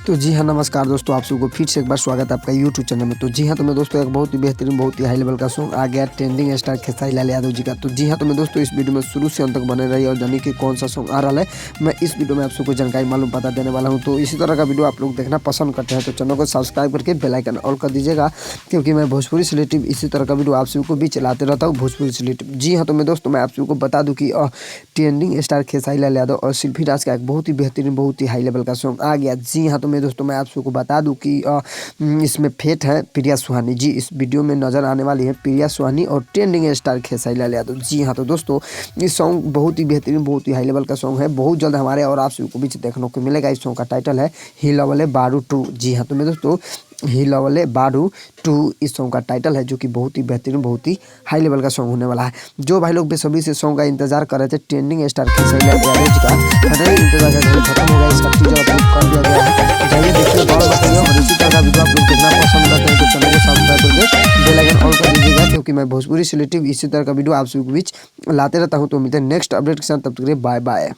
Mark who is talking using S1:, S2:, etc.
S1: तो जी हाँ, नमस्कार दोस्तों, आप सबको फिर से एक बार स्वागत है आपका यूट्यूब चैनल में। तो जी हाँ, तो मैं दोस्तों एक बहुत ही बेहतरीन, बहुत ही हाई लेवल का सॉन्ग आ गया ट्रेंडिंग स्टार खेसारी लाल यादव जी का। तो जी हाँ, तो मैं दोस्तों इस वीडियो में शुरू से अंत तक बने रही और जानिए कि कौन सा सॉन्ग आ रहा है। मैं इस वीडियो में आप सबको जानकारी मालूम पता देने वाला हूँ। तो इसी तरह का वीडियो आप लोग देखना पसंद करते हैं तो चैनल को सब्सक्राइब करके बेल आइकन ऑल कर दीजिएगा, क्योंकि मैं भोजपुरी से रिलेटेड इसी तरह का वीडियो आप सबको भी चलाते रहता हूँ भोजपुरी से रिलेटेड। जी हाँ, तो मैं दोस्तों मैं आप सबको बता दूँ कि ट्रेंडिंग स्टार खेसारी लाल यादव और शिल्पी राज का एक बहुत ही बेहतरीन, बहुत ही हाई लेवल का सॉन्ग आ गया। जी हाँ, तो मैं दोस्तों मैं आप सबको बता दूं कि इसमें फेट है प्रिया सुहानी जी। इस वीडियो में नजर आने वाली है प्रिया सुहानी और ट्रेंडिंग स्टार खेसारी लाल यादव। जी हाँ, तो दोस्तों इस सॉन्ग बहुत ही बेहतरीन, बहुत ही हाई लेवल का सॉन्ग है। बहुत जल्द हमारे और आप सबको बीच देखने को मिलेगा। इस सॉन्ग का टाइटल है हिलावले बारू 2। जी हाँ, तो मैं दोस्तों हिलावले बारू 2 इस सॉन्ग का टाइटल है, जो कि बहुत ही बेहतरीन, बहुत ही हाई लेवल का सॉन्ग होने वाला है। जो भाई लोग बेसब्री से सॉन्ग का इंतजार कर रहे थे ट्रेंडिंग स्टार खेसारी लाल यादव जी का, फाइनली इंतजार का घड़ी खत्म हो गया। इसका टीजर अपलोड कर दिया गया है। जाइए देखिए, बहुत बताइए। और इसी तरह का वीडियो आप लोग देखना पसंद करते हैं तो चैनल को सब्सक्राइब करके बेल आइकन ऑल कर दीजिएगा, क्योंकि मैं भोजपुरी से रिलेटेड इसी तरह का वीडियो आप सबके बीच लाते रहता हूँ। तो मिलते हैं नेक्स्ट अपडेट के साथ, तब तक के लिए बाय बाय।